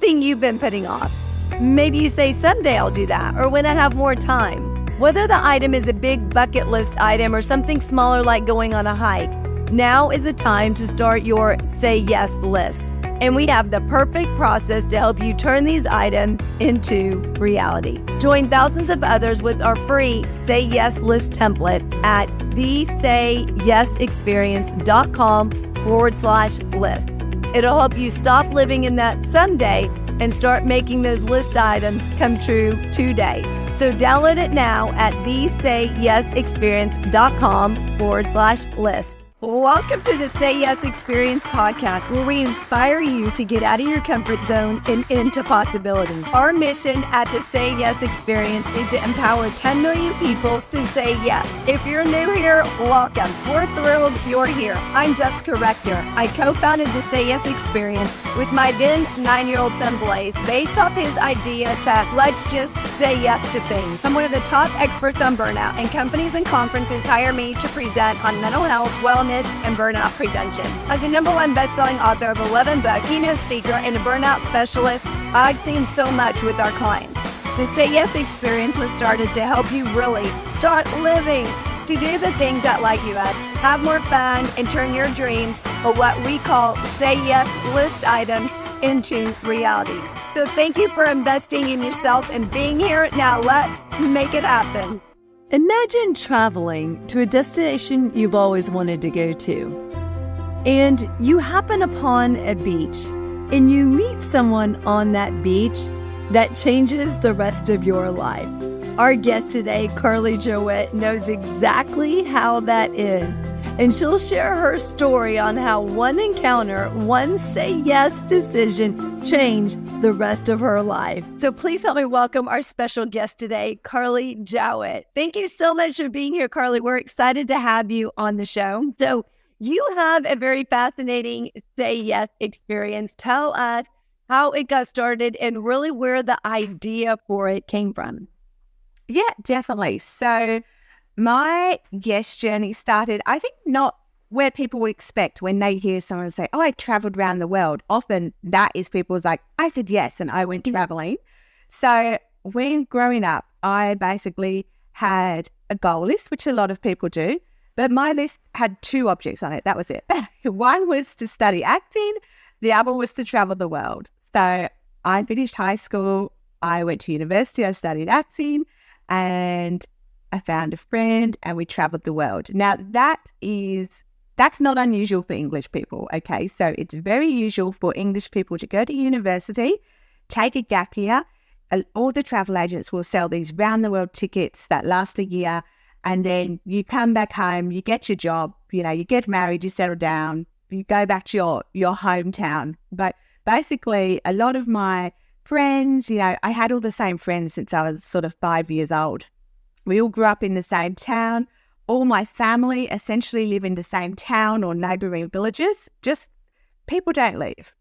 anything you've been putting off. Maybe you say, someday I'll do that, or when I have more time. Whether the item is a big bucket list item or something smaller like going on a hike, now is the time to start your Say Yes list. And we have the perfect process to help you turn these items into reality. Join thousands of others with our free Say Yes list template at thesayyesexperience.com/list. It'll help you stop living in that someday and start making those list items come true today. So download it now at thesayyesexperience.com/list. Welcome to the Say Yes Experience podcast, where we inspire you to get out of your comfort zone and into possibility. Our mission at the Say Yes Experience is to empower 10 million people to say yes. If you're new here, welcome. We're thrilled you're here. I'm Jessica Rector. I co-founded the Say Yes Experience with my then 9-year-old son Blaze, based off his idea to let's just say yes to things. I'm one of the top experts on burnout, and companies and conferences hire me to present on mental health, wellness, and burnout prevention. As a #1 best-selling author of 11 books, keynote speaker, and a burnout specialist, I've seen so much with our clients. The Say Yes Experience was started to help you really start living, to do the things that light you up, have more fun, and turn your dreams, or what we call Say Yes list items, into reality. So thank you for investing in yourself and being here. Now let's make it happen. Imagine traveling to a destination you've always wanted to go to, and you happen upon a beach, and you meet someone on that beach that changes the rest of your life. Our guest today, Carly Jowit, knows exactly how that is, and she'll share her story on how one encounter, one Say Yes decision changed the rest of her life. So please help me welcome our special guest today, Carly Jowit. Thank you so much for being here, Carly. We're excited to have you on the show. So you have a very fascinating Say Yes experience. Tell us how it got started and really where the idea for it came from. Yeah, definitely. So my yes journey started, I think, not where people would expect when they hear someone say, oh, I traveled around the world. Often that is people's like, I said yes and I went traveling. So when growing up, I basically had a goal list, which a lot of people do, but my list had 2 objects on it. That was it. One was to study acting. The other was to travel the world. So I finished high school. I went to university. I studied acting, and I found a friend and we traveled the world. Now that's not unusual for English people, okay? So it's very usual for English people to go to university, take a gap year, and all the travel agents will sell these round the world tickets that last a year, and then you come back home, you get your job, you get married, you settle down, you go back to your hometown. But basically a lot of my friends, I had all the same friends since I was sort of 5 years old. We all grew up in the same town. All my family essentially live in the same town or neighbouring villages. Just people don't leave.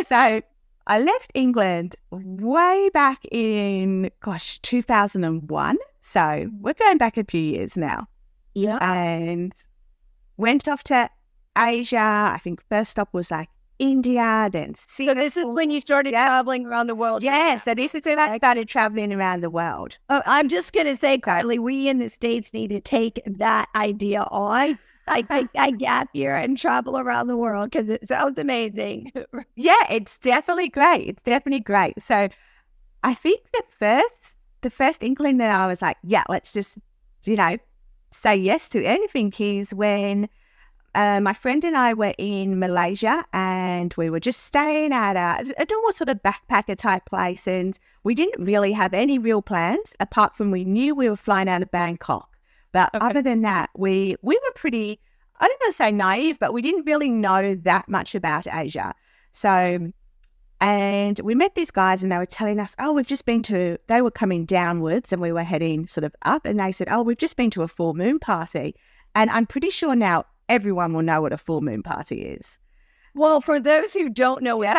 So I left England way back in, 2001. So we're going back a few years now. Yeah. And went off to Asia. I think first stop was like India, then So this is when you started traveling around the world. Yeah, so this is when I started traveling around the world. Oh, I'm just going to say, Carly, we in the States need to take that idea on. I take that gap year and travel around the world because it sounds amazing. Yeah, it's definitely great. So I think the first inkling that I was like, yeah, let's just, say yes to anything is when my friend and I were in Malaysia, and we were just staying at a normal sort of backpacker type place, and we didn't really have any real plans apart from we knew we were flying out of Bangkok. But other than that, we were pretty, I don't want to say naive, but we didn't really know that much about Asia. So, and we met these guys and they were telling us, oh, they were coming downwards and we were heading sort of up, and they said, oh, we've just been to a full moon party. And I'm pretty sure now everyone will know what a full moon party is. Well, for those who don't know what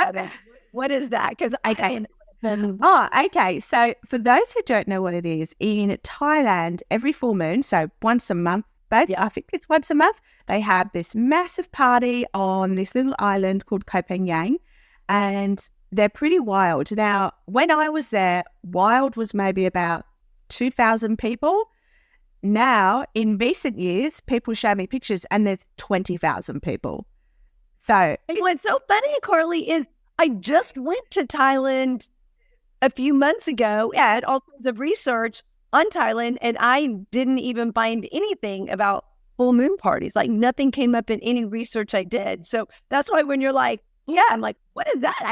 is that? Because I can't. Oh, okay. So for those who don't know what it is, in Thailand, every full moon, so once a month, I think it's once a month, they have this massive party on this little island called Koh Phangan. And they're pretty wild. Now, when I was there, wild was maybe about 2,000 people. Now, in recent years, people show me pictures and there's 20,000 people. So what's so funny, Carly, is I just went to Thailand a few months ago and had all kinds of research on Thailand, and I didn't even find anything about full moon parties. Like nothing came up in any research I did. So that's why when you're like, yeah, I'm like, what is that?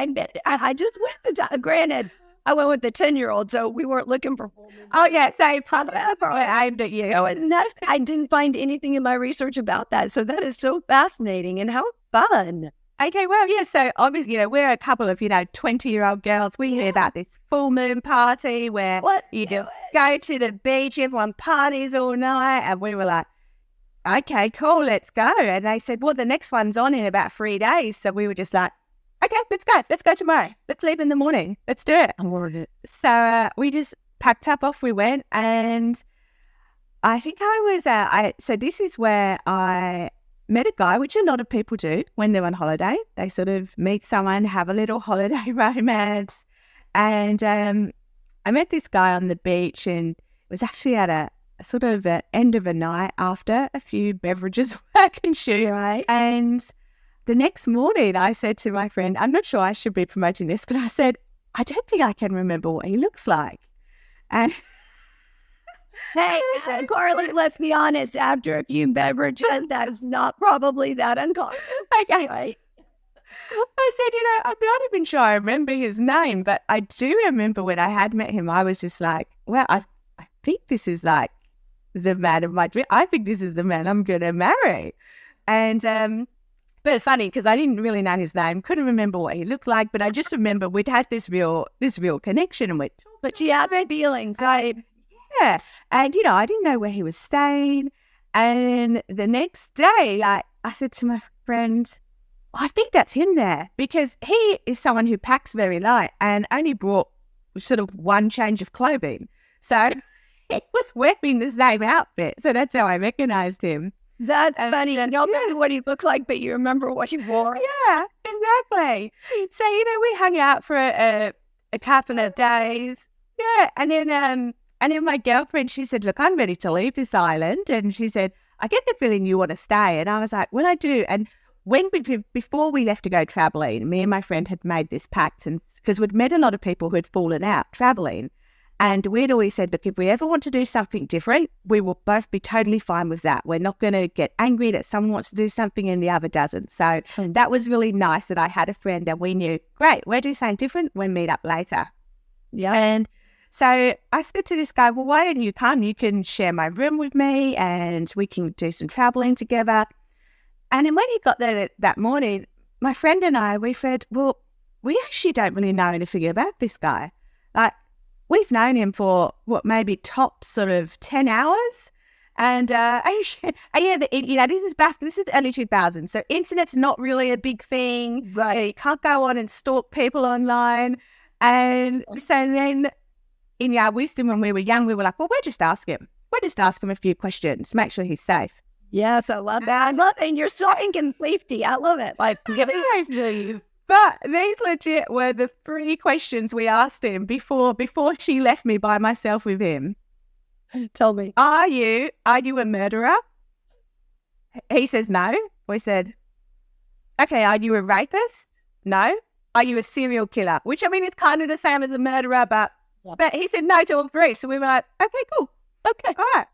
I just went to granted, I went with the 10-year-old, so we weren't looking for full moon. Oh, yeah, so probably aimed at you. And I didn't find anything in my research about that. So that is so fascinating and how fun. Okay, well, yeah, so obviously, we're a couple of, 20-year-old girls. We hear about this full moon party where you just go to the beach, everyone parties all night, and we were like, okay, cool, let's go. And they said, well, the next one's on in about 3 days. So we were just like, okay, let's go tomorrow. Let's leave in the morning. Let's do it. I wanted it. So we just packed up, off we went. And I think so this is where I met a guy, which a lot of people do when they're on holiday. They sort of meet someone, have a little holiday romance. And I met this guy on the beach, and it was actually at a sort of end of a night after a few beverages I can shoot. Right. And the next morning I said to my friend, I'm not sure I should be promoting this, but I said, I don't think I can remember what he looks like. And hey, Carly, let's be honest, after a few beverages, that is not probably that uncommon. Okay. Right. I said, I'm not even sure I remember his name, but I do remember when I had met him, I was just like, well, I think this is like the man of my dream. I think this is the man I'm going to marry. And, but funny, because I didn't really know his name, couldn't remember what he looked like, but I just remember we'd had this real connection, and but she had my feelings, right? Yeah. And, I didn't know where he was staying. And the next day, I said to my friend, I think that's him there, because he is someone who packs very light and only brought sort of one change of clothing. So he was wearing the same outfit. So that's how I recognized him. That's funny. You don't remember what he looks like, but you remember what he wore. Yeah, exactly. So, we hung out for a couple of days. Yeah. And then my girlfriend, she said, look, I'm ready to leave this island. And she said, I get the feeling you want to stay. And I was like, well, I do. And before we left to go traveling, me and my friend had made this pact, and because we'd met a lot of people who had fallen out traveling. And we'd always said, look, if we ever want to do something different, we will both be totally fine with that. We're not going to get angry that someone wants to do something and the other doesn't. So that was really nice that I had a friend that we knew, great, we're doing something different, we'll meet up later. Yeah. And so I said to this guy, well, why don't you come? You can share my room with me and we can do some traveling together. And then when he got there that morning, my friend and I, we said, well, we actually don't really know anything about this guy. Like, we've known him for maybe top sort of 10 hours. And this is early 2000s. So internet's not really a big thing. Right. You can't go on and stalk people online. And so then in our wisdom when we were young, we were like, well, we'll just ask him a few questions, make sure he's safe. Yes, I love that. I love it. And you're so in safety. I love it. Like, but these legit were the 3 questions we asked him before she left me by myself with him. Tell me. Are you a murderer? He says no. We said, okay, are you a rapist? No. Are you a serial killer? Which, I mean, it's kind of the same as a murderer, but he said no to all 3. So we were like, okay, cool. Okay, all right.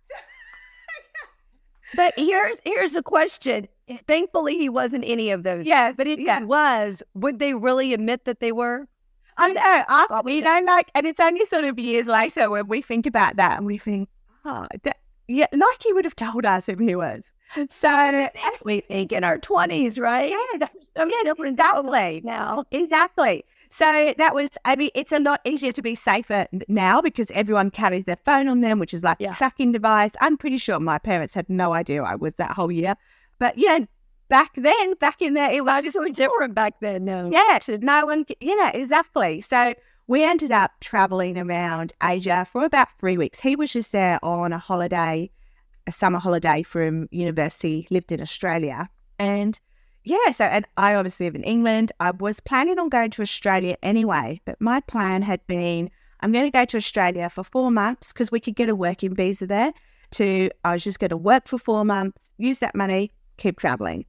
But here's the question. Thankfully, he wasn't any of those. Yeah, but if he was, would they really admit that they were? I know. And it's only sort of years later when we think about that and we think, like he would have told us if he was. So we think in our 20s, right? Yeah, exactly. Now, exactly. So that was, it's a lot easier to be safer now because everyone carries their phone on them, which is like a tracking device. I'm pretty sure my parents had no idea I was that whole year. But, back in there, it was just so different back then. No. Yeah, no one, exactly. So we ended up traveling around Asia for about 3 weeks. He was just there on a summer holiday from university, lived in Australia. And yeah, so, and I obviously live in England. I was planning on going to Australia anyway, but my plan had been, I'm going to go to Australia for 4 months because we could get a working visa there. I was just going to work for 4 months, use that money, keep traveling.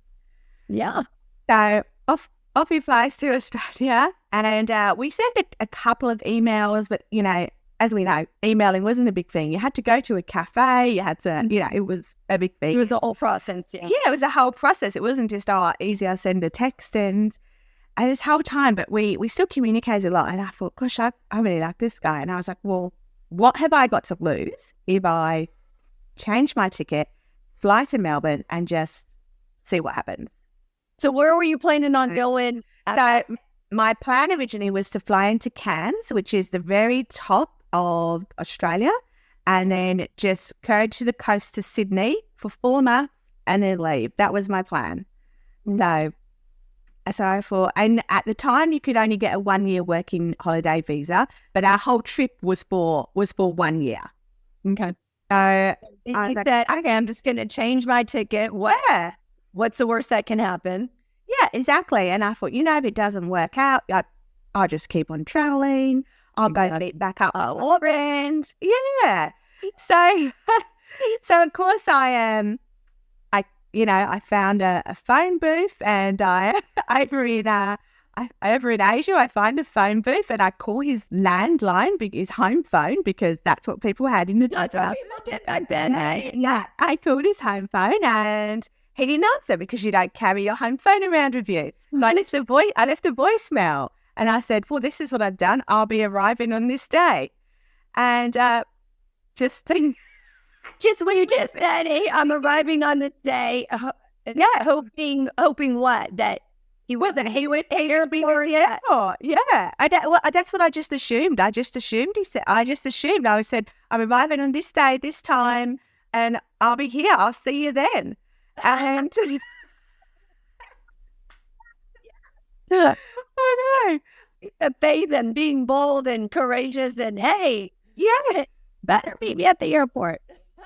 Yeah. So off he flies to Australia, and we sent a couple of emails, but, you know, as we know, emailing wasn't a big thing. You had to go to a cafe. You had to, you know, it was a big thing. It was a whole process. Yeah, it was a whole process. It wasn't just, easy, I send a text and this whole time, but we still communicated a lot. And I thought, gosh, I really like this guy. And I was like, well, what have I got to lose if I change my ticket, fly to Melbourne and just see what happens? So where were you planning on going? So my plan originally was to fly into Cairns, which is the very top of Australia, and then just go to the coast to Sydney for 4 months and then leave. That was my plan. So I thought, and at the time you could only get a 1-year working holiday visa, but our whole trip was for 1 year. Okay. So I said, okay, I'm just going to change my ticket. What's the worst that can happen? Yeah, exactly. And I thought, you know, if it doesn't work out, I'll just keep on traveling. I'll go meet back up with my friends. Yeah. So of course I found a phone booth, and over in Asia, I find a phone booth and I call his landline, his home phone, because that's what people had in the day. People did back then, eh? Yeah, I called his home phone and he didn't answer because you don't carry your home phone around with you. I left a voicemail and I said, well, this is what I've done. I'll be arriving on this day. And just what you just said, hey, I'm arriving on this day. Hoping what? That he would here before, yeah. Oh, yeah. That's what I just assumed. I just assumed I said, I'm arriving on this day, this time, and I'll be here. I'll see you then. And I know. Faith and being bold and courageous and hey, yeah, better meet me at the airport.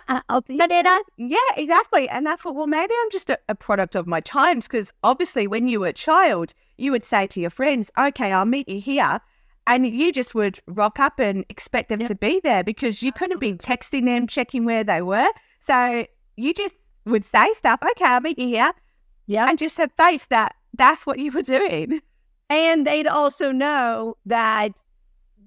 I'll see you later. Yeah, exactly. And I thought, well, maybe I'm just a product of my times, because obviously when you were a child, you would say to your friends, okay, I'll meet you here. And you just would rock up and expect them to be there because you couldn't be texting them, checking where they were. So you just would say stuff, okay, I'll meet you here. Yeah. And just have faith that that's what you were doing. And they'd also know that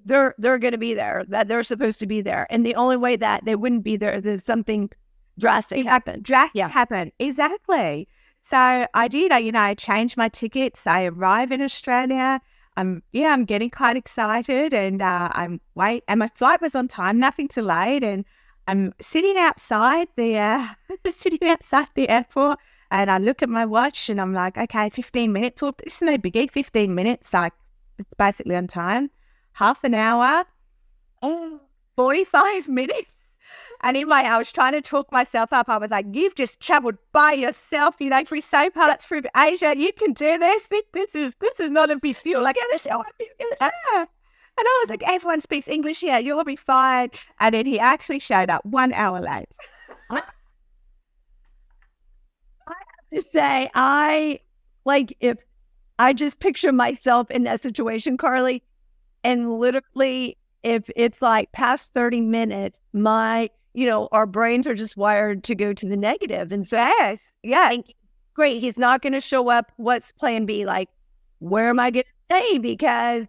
they're going to be there, that they're supposed to be there. And the only way that they wouldn't be there, there's something drastic happen. Happen. Exactly. So I did, I changed my tickets. I arrive in Australia. I'm getting quite excited, and and my flight was on time, nothing delayed, and I'm sitting outside the airport, and I look at my watch and I'm like, okay, 15 minutes. Well, this is no biggie, 15 minutes. Like, it's basically on time. Half an hour, 45 minutes. And I was trying to talk myself up. I was like, you've just traveled by yourself, through so parts through Asia. You can do this. This is not a big deal. Like, and I was like, everyone speaks English here. You'll be fine. And then he actually showed up 1 hour late. I have to say, if I just picture myself in that situation, Carly, and literally if it's like past 30 minutes, our brains are just wired to go to the negative. And so, great, he's not going to show up. What's plan B? Like, where am I going to stay? Because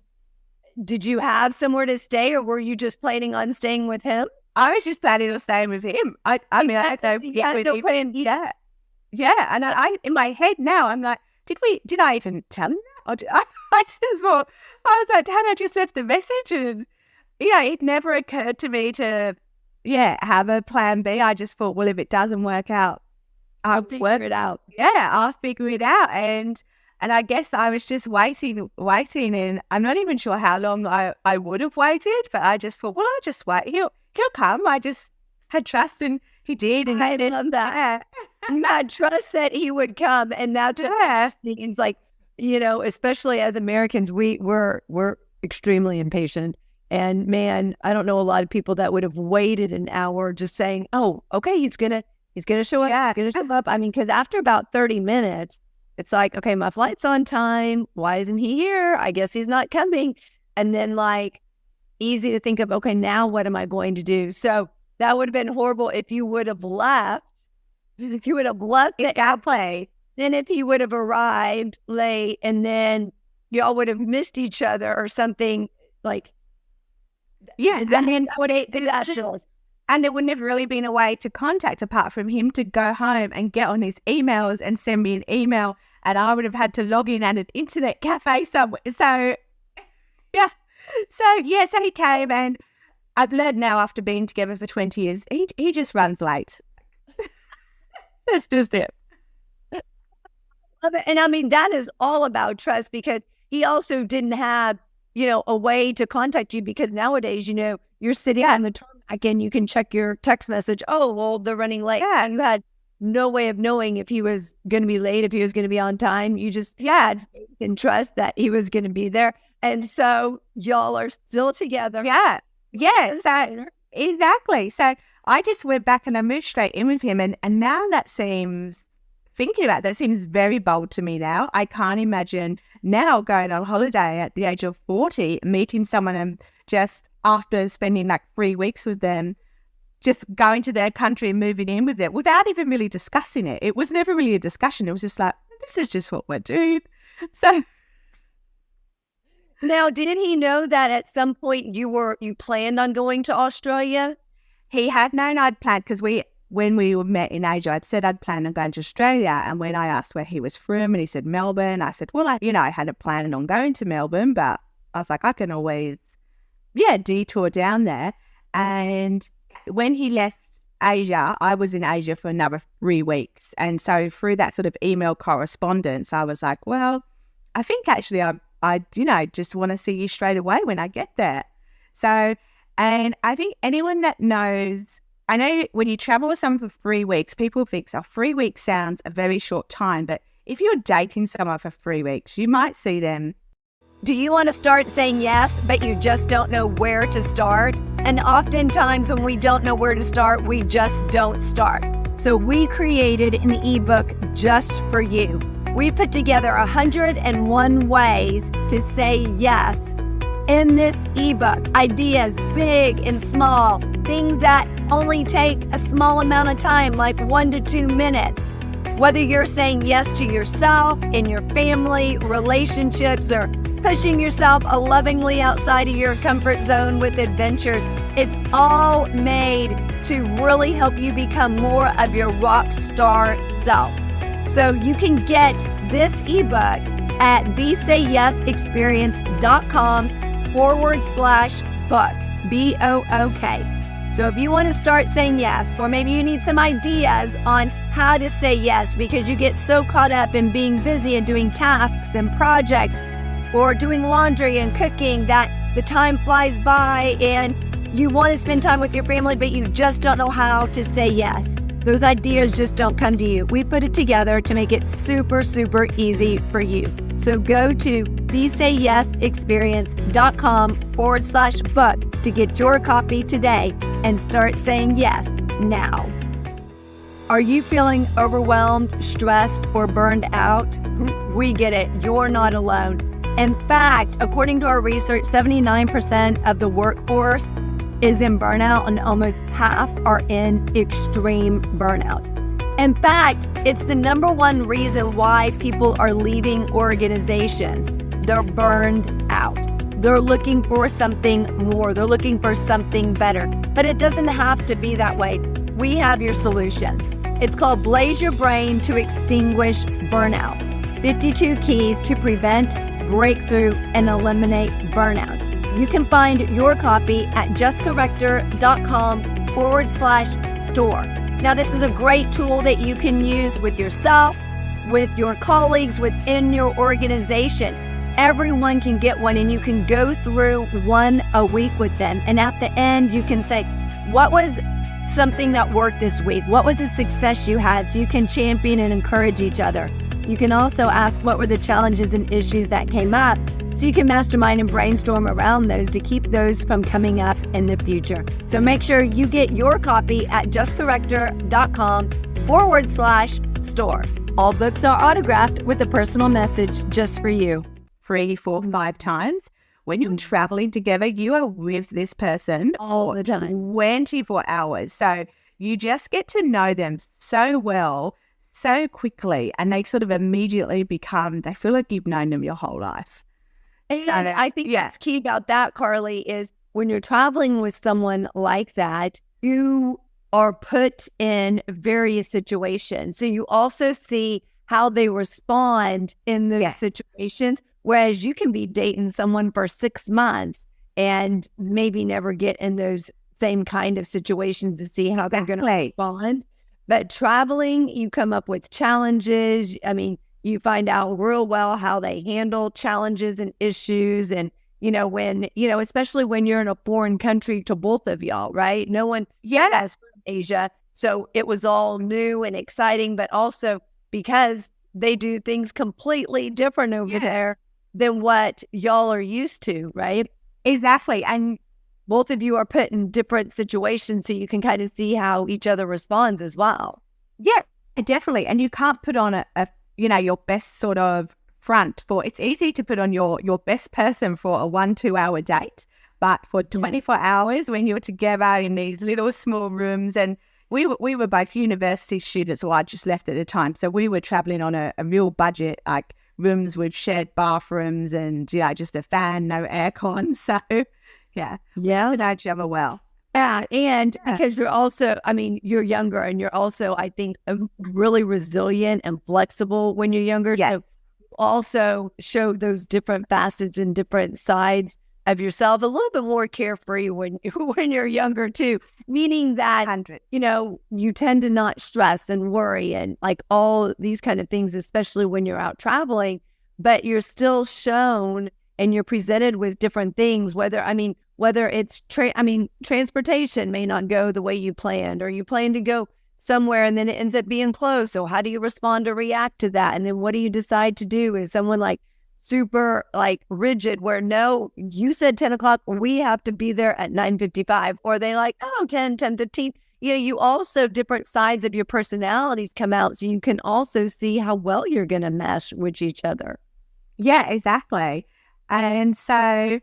did you have somewhere to stay, or were you just planning on staying with him? I was just planning on staying with him. I had no plan B. Yeah. And I in my head now, I'm like, did I even tell him that? Or I was like, Dan, I just left the message, and it never occurred to me to have a plan B. I just thought, well, if it doesn't work out, I'll figure it out. Yeah, I'll figure it out. And I guess I was just waiting, and I'm not even sure how long I would have waited, but I just thought, well, I'll just wait. He'll come. I just had trust, and he did. And I love that. I trust that he would come, and that's what it's like. Especially as Americans, we're extremely impatient. And man, I don't know a lot of people that would have waited an hour just saying, "Oh, okay, he's gonna show up. He's gonna show up." I mean, because after about 30 minutes, it's like, okay, my flight's on time. Why isn't he here? I guess he's not coming. And then like easy to think of, okay, now what am I going to do? So that would have been horrible if you would have left. If you would have left the airplane, then if he would have arrived late and then y'all would have missed each other or something like. Yeah, and then and there wouldn't have really been a way to contact apart from him to go home and get on his emails and send me an email, and I would have had to log in at an internet cafe somewhere. So, yeah. So he came, and I've learned now after being together for 20 years, he just runs late. That's just it. And I mean, that is all about trust, because he also didn't have, a way to contact you, because nowadays, you're sitting on the tarmac and you can check your text message. Oh, well, they're running late. Yeah. And you had no way of knowing if he was going to be late, if he was going to be on time. You just had faith and trust that he was going to be there. And so y'all are still together. Yeah. Yeah. So, exactly. So I just went back and I moved straight in with him. And now thinking about that seems very bold to me now. I can't imagine now going on holiday at the age of 40, meeting someone and just after spending like 3 weeks with them, just going to their country and moving in with them without even really discussing it. It was never really a discussion. It was just like, this is just what we're doing. So now, did he know that at some point you planned on going to Australia? He had known I'd planned, because when we met in Asia, I'd said I'd planned on going to Australia. And when I asked where he was from and he said Melbourne, I said, well, I hadn't planned on going to Melbourne, but I was like, I can always, detour down there. And when he left Asia, I was in Asia for another 3 weeks. And so through that sort of email correspondence, I was like, well, I think actually I just want to see you straight away when I get there. So, and I think anyone that knows, I know when you travel with someone for 3 weeks, people think, 3 weeks sounds a very short time. But if you're dating someone for 3 weeks, you might see them. Do you want to start saying yes, but you just don't know where to start? And oftentimes when we don't know where to start, we just don't start. So we created an ebook just for you. We put together 101 ways to say yes. In this ebook, ideas big and small, things that only take a small amount of time, like 1 to 2 minutes. Whether you're saying yes to yourself, in your family, relationships, or pushing yourself lovingly outside of your comfort zone with adventures, it's all made to really help you become more of your rock star self. So you can get this ebook at thesayyesexperience.com/book, BOOK. So if you want to start saying yes, or maybe you need some ideas on how to say yes because you get so caught up in being busy and doing tasks and projects or doing laundry and cooking that the time flies by and you want to spend time with your family, but you just don't know how to say yes. Those ideas just don't come to you. We put it together to make it super, super easy for you. So go to thesayyesexperience.com/book to get your copy today and start saying yes now. Are you feeling overwhelmed, stressed, or burned out? We get it. You're not alone. In fact, according to our research, 79% of the workforce is in burnout and almost half are in extreme burnout. In fact, it's the #1 reason why people are leaving organizations. They're burned out. They're looking for something more. They're looking for something better. But it doesn't have to be that way. We have your solution. It's called Blaze Your Brain to Extinguish Burnout. 52 keys to prevent, break through, and eliminate burnout. You can find your copy at jessicarector.com/store. Now, this is a great tool that you can use with yourself, with your colleagues, within your organization. Everyone can get one, and you can go through one a week with them. And at the end, you can say, what was something that worked this week? What was the success you had? So you can champion and encourage each other. You can also ask what were the challenges and issues that came up, so you can mastermind and brainstorm around those to keep those from coming up in the future. So make sure you get your copy at jessicarector.com/store. All books are autographed with a personal message just for you. 3, 4, 5 times. When you're traveling together, you are with this person All the time. 24 hours. So you just get to know them so well, so quickly, and they sort of immediately they feel like you've known them your whole life. And I think that's key about that, Carly, is when you're traveling with someone like that, you are put in various situations. So you also see how they respond in those situations, whereas you can be dating someone for 6 months and maybe never get in those same kind of situations to see how they're going to respond. But traveling, you come up with challenges. I mean, you find out real well how they handle challenges and issues. And, especially when you're in a foreign country to both of y'all, right? No one has from Asia. So it was all new and exciting, but also because they do things completely different over there than what y'all are used to, right? Exactly. And both of you are put in different situations so you can kind of see how each other responds as well. Yeah, definitely. And you can't put on your best sort of front it's easy to put on your best person for a 1-2 hour date, but for 24 hours when you're together in these little small rooms, and we were both university students, or I just left at the time, so we were traveling on a real budget, like rooms with shared bathrooms and just a fan, no aircon. So we know each other well. Yeah, and because you're also, you're younger, and you're also, I think, really resilient and flexible when you're younger. Yes. So also show those different facets and different sides of yourself, a little bit more carefree when you're younger too, meaning that, you tend to not stress and worry and like all these kind of things, especially when you're out traveling, but you're still shown and you're presented with different things, whether it's transportation may not go the way you planned, or you plan to go somewhere and then it ends up being closed. So how do you respond or react to that? And then what do you decide to do? Is someone like super like rigid where no, you said 10 o'clock, we have to be there at 9:55, or they like, 10:15. You also, different sides of your personalities come out, so you can also see how well you're going to mesh with each other. Yeah, exactly. And so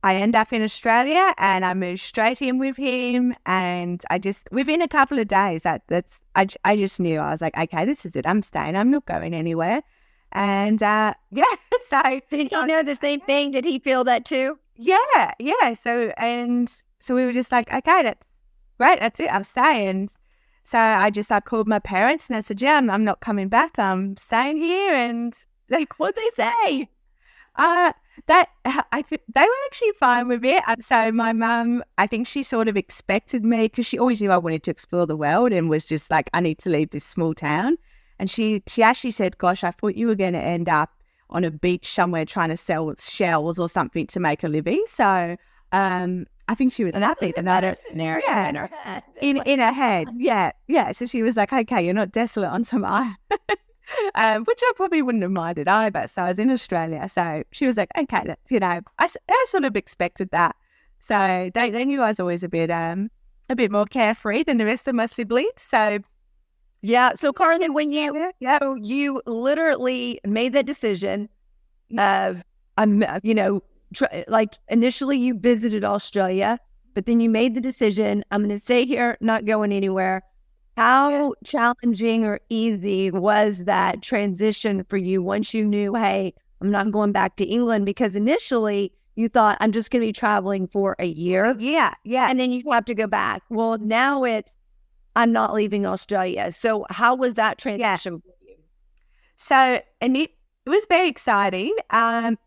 I end up in Australia and I moved straight in with him, and within a couple of days, I just knew. I was like, okay, this is it. I'm staying. I'm not going anywhere. And so did he know the same thing? Did he feel that too? Yeah. So we were just like, okay, that's great. That's it. I'm staying. So I called my parents and I said, yeah, I'm not coming back. I'm staying here. And like, what'd they say? They were actually fine with it. And so my mum, I think she sort of expected me, because she always knew I wanted to explore the world, and was just like, I need to leave this small town. And she actually said, gosh, I thought you were going to end up on a beach somewhere trying to sell shells or something to make a living. So I think she was happy about it. Scenario in her head. Yeah. So she was like, okay, you're not desolate on some island. Which I probably wouldn't have minded either. So I was in Australia. So she was like, okay, that's, I sort of expected that. So they knew I was always a bit more carefree than the rest of my siblings. So yeah. So Carly, when you literally made that decision of, like initially you visited Australia, but then you made the decision, I'm going to stay here, not going anywhere. How challenging or easy was that transition for you once you knew, hey, I'm not going back to England? Because initially you thought, I'm just going to be traveling for a year. Yeah. And then you have to go back. Well, now it's, I'm not leaving Australia. So how was that transition for you? So, and it was very exciting.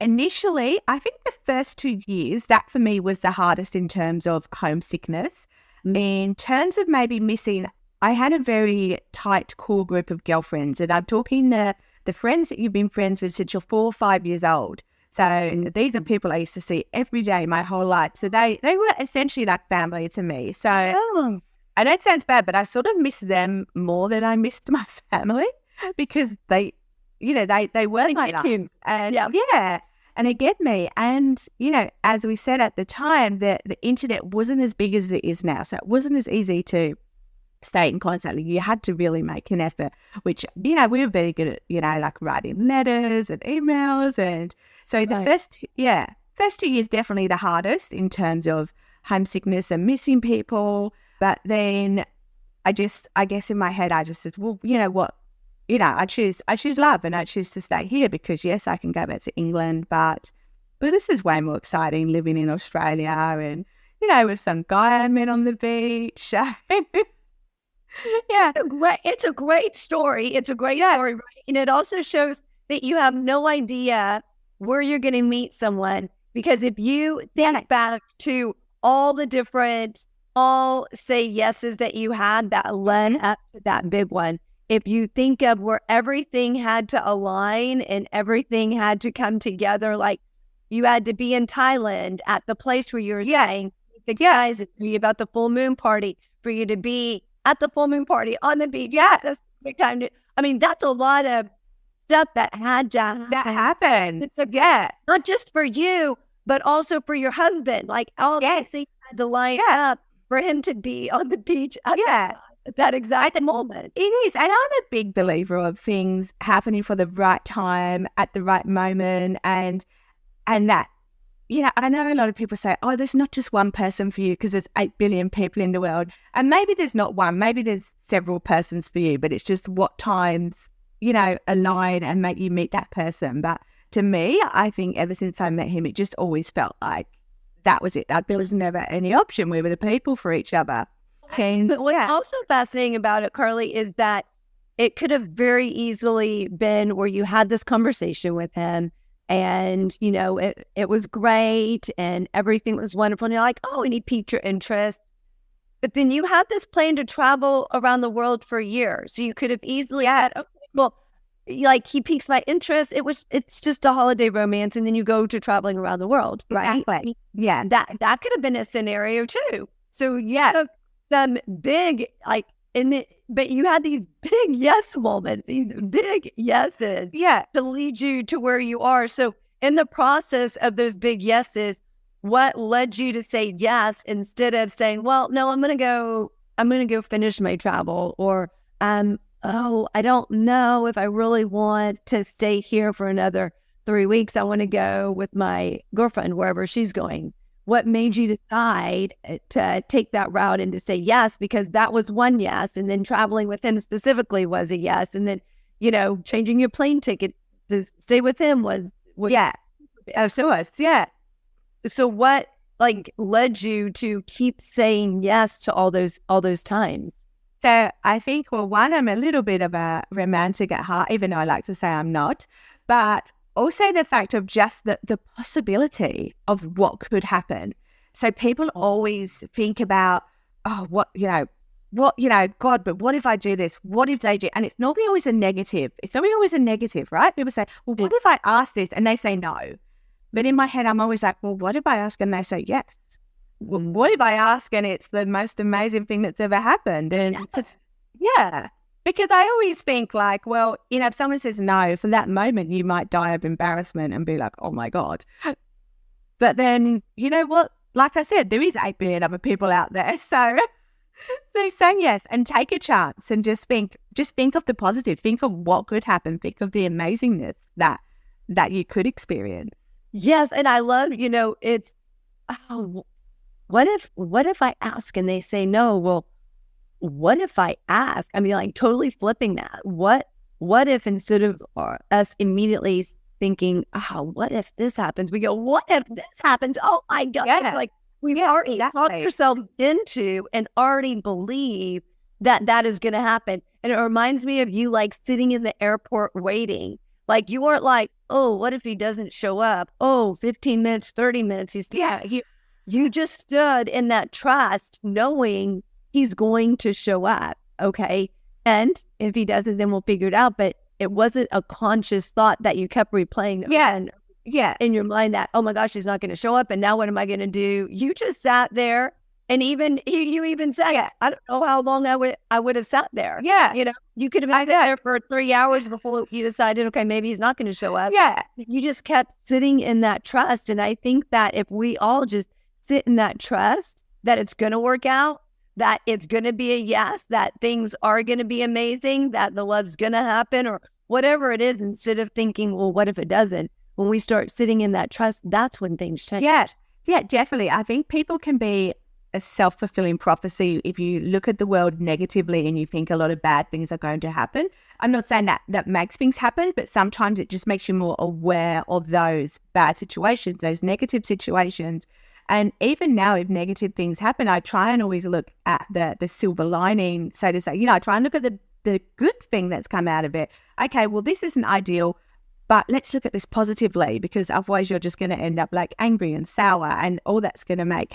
Initially, I think the first 2 years, that for me was the hardest in terms of homesickness. In terms of maybe missing, I had a very tight core group of girlfriends, and I'm talking the friends that you've been friends with since you're 4 or 5 years old. So these are people I used to see every day my whole life. So they were essentially like family to me. So I know it sounds bad, but I sort of miss them more than I missed my family, because they weren't my life. And and they get me. And, as we said at the time, the internet wasn't as big as it is now. So it wasn't as easy to stay in contact. You had to really make an effort, which, we were very good at, like writing letters and emails. And so the first 2 years, definitely the hardest in terms of homesickness and missing people. But then I guess in my head, I just said, well, you know what? I choose love, and I choose to stay here because yes, I can go back to England, but this is way more exciting living in Australia and, with some guy I met on the beach. Yeah. It's a great story. It's a great story. Right? And it also shows that you have no idea where you're going to meet someone, because if you think back to all the different, say yeses that you had that led up to that big one, if you think of where everything had to align and everything had to come together, like you had to be in Thailand at the place where you were staying, the guys, for you about the full moon party, for you to be at the full moon party on the beach. Yeah, that's big time. That's a lot of stuff that had to happen. That happened. Not just for you, but also for your husband. Like all these things had to line up for him to be on the beach at that exact moment. It is. And I'm a big believer of things happening for the right time at the right moment. And that, I know a lot of people say, oh, there's not just one person for you because there's 8 billion people in the world. And maybe there's not one, maybe there's several persons for you, but it's just what times, align and make you meet that person. But to me, I think ever since I met him, it just always felt like that was it. Like there was never any option. We were the people for each other. But what's also fascinating about it, Carly, is that it could have very easily been where you had this conversation with him and, it was great and everything was wonderful. And you're like, oh, and he piqued your interest. But then you had this plan to travel around the world for years. So you could have easily had, okay, well, like he piques my interest. It's just a holiday romance. And then you go to traveling around the world, right? Exactly. That could have been a scenario too. So some big, but you had these big yes moments, these big yeses to lead you to where you are. So in the process of those big yeses, what led you to say yes instead of saying, well, no, I'm going to go finish my travel, or, I don't know if I really want to stay here for another 3 weeks. I want to go with my girlfriend wherever she's going. What made you decide to take that route and to say yes? Because that was one yes. And then traveling with him specifically was a yes. And then, changing your plane ticket to stay with him was So what led you to keep saying yes to all those times? So I think, well, one, I'm a little bit of a romantic at heart, even though I like to say I'm not, but also the fact of just the possibility of what could happen. So people always think about, oh, God, but what if I do this? What if they do? And it's not always a negative. It's not always a negative, right? People say, well, what if I ask this? And they say no. But in my head, I'm always like, well, what if I ask and they say yes? Well, what if I ask and it's the most amazing thing that's ever happened? And because I always think like, well, if someone says no, for that moment, you might die of embarrassment and be like, oh my God. But then, you know what? Like I said, there is 8 billion other people out there. So say yes and take a chance and just think of the positive. Think of what could happen. Think of the amazingness that you could experience. Yes. And I love, it's, what if I ask and they say no? Well, what if I ask? I mean, totally flipping that. What if instead of us immediately thinking, what if this happens? We go, what if this happens? Oh my God. Yeah. It's we've already talked ourselves into and already believe that is going to happen. And it reminds me of you sitting in the airport waiting. You weren't like, oh, what if he doesn't show up? Oh, 15 minutes, 30 minutes. You just stood in that trust knowing he's going to show up. Okay. And if he doesn't, then we'll figure it out. But it wasn't a conscious thought that you kept replaying. In your mind that, oh my gosh, he's not going to show up. And now what am I going to do? You just sat there. And even you even said, I don't know how long I would have sat there. Yeah. You could have been sitting there for 3 hours before you decided, okay, maybe he's not going to show up. Yeah. You just kept sitting in that trust. And I think that if we all just sit in that trust that it's going to work out, that it's going to be a yes, that things are going to be amazing, that the love's going to happen, or whatever it is, instead of thinking, well, what if it doesn't? When we start sitting in that trust, that's when things change. Yeah, definitely. I think people can be a self-fulfilling prophecy if you look at the world negatively and you think a lot of bad things are going to happen. I'm not saying that makes things happen, but sometimes it just makes you more aware of those bad situations, those negative situations. And even now, if negative things happen, I try and always look at the silver lining, so to say. I try and look at the good thing that's come out of it. Okay, well, this isn't ideal, but let's look at this positively, because otherwise you're just going to end up like angry and sour, and all that's going to make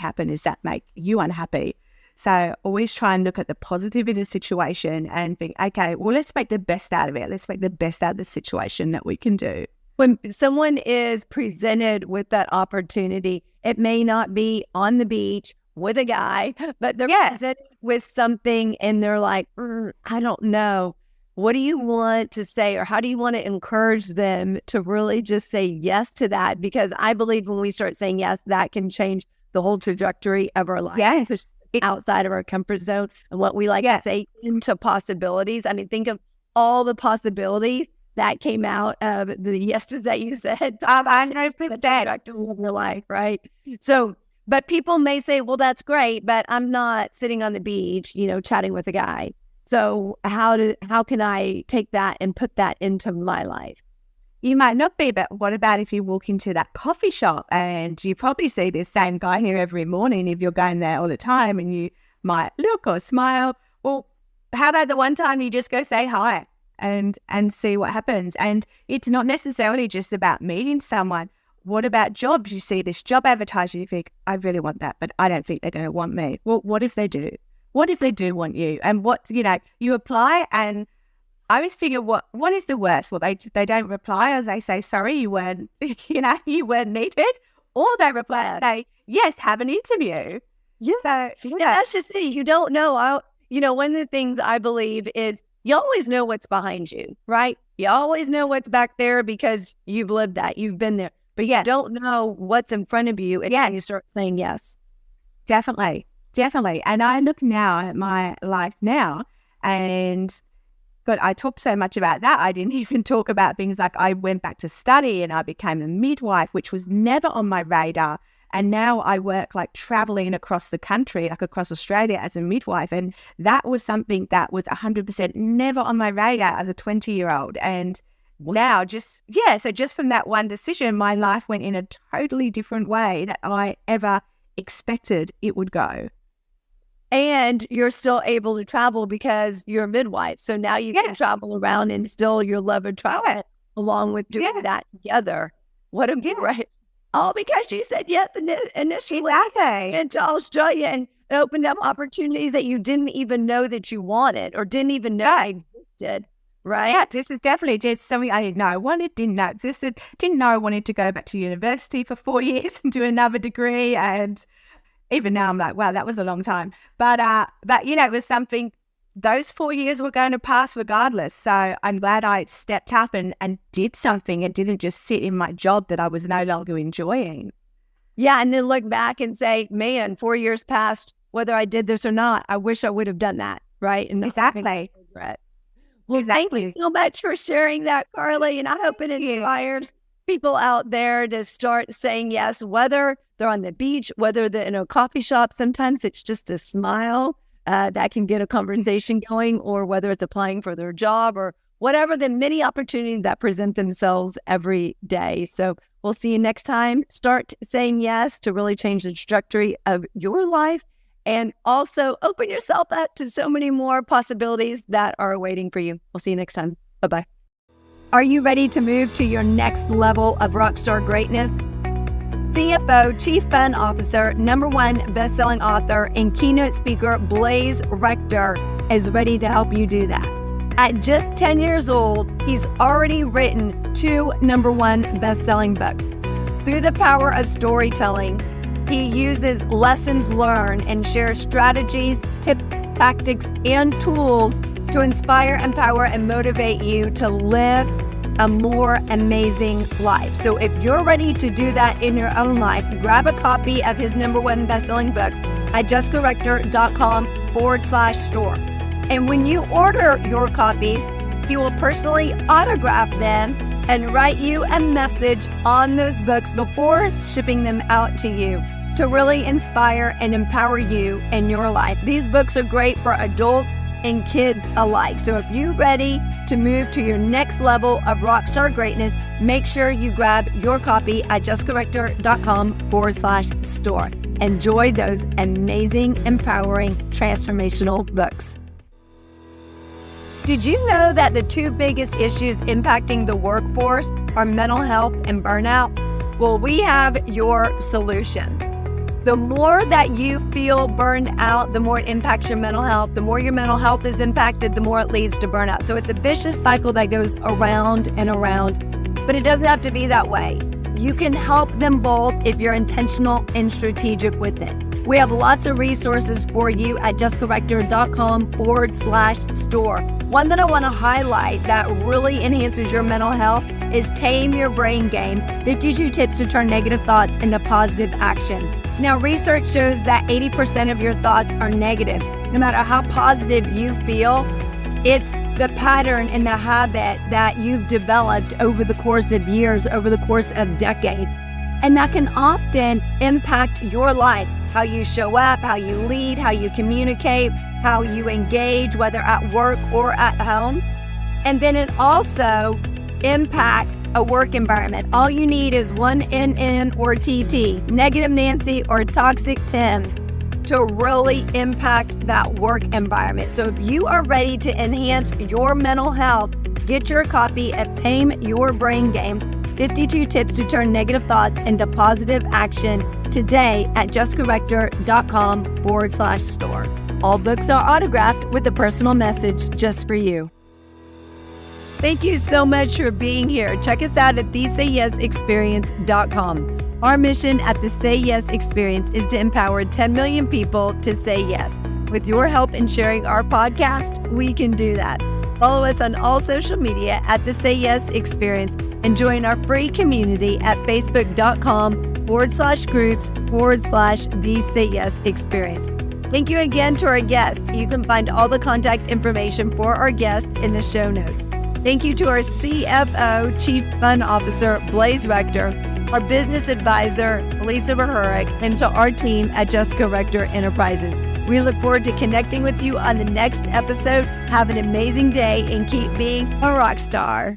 you unhappy. So always try and look at the positive in a situation and think, okay, well, let's make the best out of it. Let's make the best out of the situation that we can do. When someone is presented with that opportunity, it may not be on the beach with a guy, but they're presented with something and they're like, I don't know. What do you want to say, or how do you want to encourage them to really just say yes to that? Because I believe when we start saying yes, that can change the whole trajectory of our life. Yes. Outside of our comfort zone, and what we like to say, into possibilities. I mean, think of all the possibilities that came out of the yeses that you said. I know the trajectory of your life, right? So, but people may say, well, that's great, but I'm not sitting on the beach, chatting with a guy. So how can I take that and put that into my life? You might not be, but what about if you walk into that coffee shop and you probably see this same guy here every morning if you're going there all the time, and you might look or smile. Well, how about the one time you just go say hi and see what happens? And it's not necessarily just about meeting someone. What about jobs? You see this job advertised, you think, I really want that, but I don't think they're going to want me. Well, what if they do? What if they do want you? And you apply, and I always figure, what is the worst? Well, they don't reply, or they say, sorry, you weren't needed, or they reply and say, yes, have an interview. Yeah. So, that's just it. You don't know. One of the things I believe is you always know what's behind you, right? You always know what's back there because you've lived that, you've been there, but you don't know what's in front of you until you start saying yes. Definitely. And I look now at my life now, and God, I talked so much about that. I didn't even talk about things like I went back to study and I became a midwife, which was never on my radar. And now I work like traveling across the country, like across Australia as a midwife. And that was something that was 100% never on my radar as a 20-year-old. And now so just from that one decision, my life went in a totally different way that I ever expected it would go. And you're still able to travel because you're a midwife. So now you can travel around and still your love of travel along with doing that together. What a right. All because you said yes initially into Australia and opened up opportunities that you didn't even know that you wanted or didn't even know existed. Right? Yeah, this is definitely just something I didn't know I wanted, didn't know existed, didn't know I wanted to go back to university for 4 years and do another degree. And even now I'm like, wow, that was a long time. But it was something, those 4 years were going to pass regardless. So I'm glad I stepped up and did something and didn't just sit in my job that I was no longer enjoying. Yeah, and then look back and say, man, 4 years passed, whether I did this or not, I wish I would have done that, right? And exactly. Well, thank you so much for sharing that, Carly, and I hope it inspires people out there to start saying yes, whether they're on the beach, whether they're in a coffee shop. Sometimes it's just a smile that can get a conversation going, or whether it's applying for their job or whatever, the many opportunities that present themselves every day. So we'll see you next time. Start saying yes to really change the trajectory of your life, and also open yourself up to so many more possibilities that are waiting for you. We'll see you next time. Bye-bye. Are you ready to move to your next level of rockstar greatness? CFO, Chief Fun Officer, #1 best-selling author, and keynote speaker Blaze Rector is ready to help you do that. At just 10 years old, he's already written 2 #1 best-selling books. Through the power of storytelling, he uses lessons learned and shares strategies, tips, tactics, and tools to inspire, empower, and motivate you to live a more amazing life. So if you're ready to do that in your own life, grab a copy of his #1 best-selling books at justcorrector.com/store. And when you order your copies, he will personally autograph them and write you a message on those books before shipping them out to you to really inspire and empower you in your life. These books are great for adults and kids alike. So if you're ready to move to your next level of rockstar greatness, make sure you grab your copy at justcorrector.com/store. Enjoy those amazing, empowering, transformational books. Did you know that the two biggest issues impacting the workforce are mental health and burnout? Well, we have your solution. The more that you feel burned out, the more it impacts your mental health. The more your mental health is impacted, the more it leads to burnout. So it's a vicious cycle that goes around and around, but it doesn't have to be that way. You can help them both if you're intentional and strategic with it. We have lots of resources for you at justcorrector.com/store. One that I want to highlight that really enhances your mental health is Tame Your Brain Game, 52 Tips to Turn Negative Thoughts into Positive Action. Now, research shows that 80% of your thoughts are negative. No matter how positive you feel, it's the pattern and the habit that you've developed over the course of years, over the course of decades. And that can often impact your life, how you show up, how you lead, how you communicate, how you engage, whether at work or at home. And then it also impacts a work environment. All you need is one NN or TT, negative Nancy or toxic Tim, to really impact that work environment. So if you are ready to enhance your mental health, get your copy of Tame Your Brain Game, 52 Tips to Turn Negative Thoughts into Positive Action today at justcorrector.com/store. All books are autographed with a personal message just for you. Thank you so much for being here. Check us out at thesayyesexperience.com. Our mission at the Say Yes Experience is to empower 10 million people to say yes. With your help in sharing our podcast, we can do that. Follow us on all social media at the Say Yes Experience and join our free community at facebook.com/groups/the Say Yes Experience. Thank you again to our guest. You can find all the contact information for our guest in the show notes. Thank you to our CFO, Chief Fun Officer, Blaze Rector, our business advisor, Lisa Verhurick, and to our team at Jessica Rector Enterprises. We look forward to connecting with you on the next episode. Have an amazing day and keep being a rock star.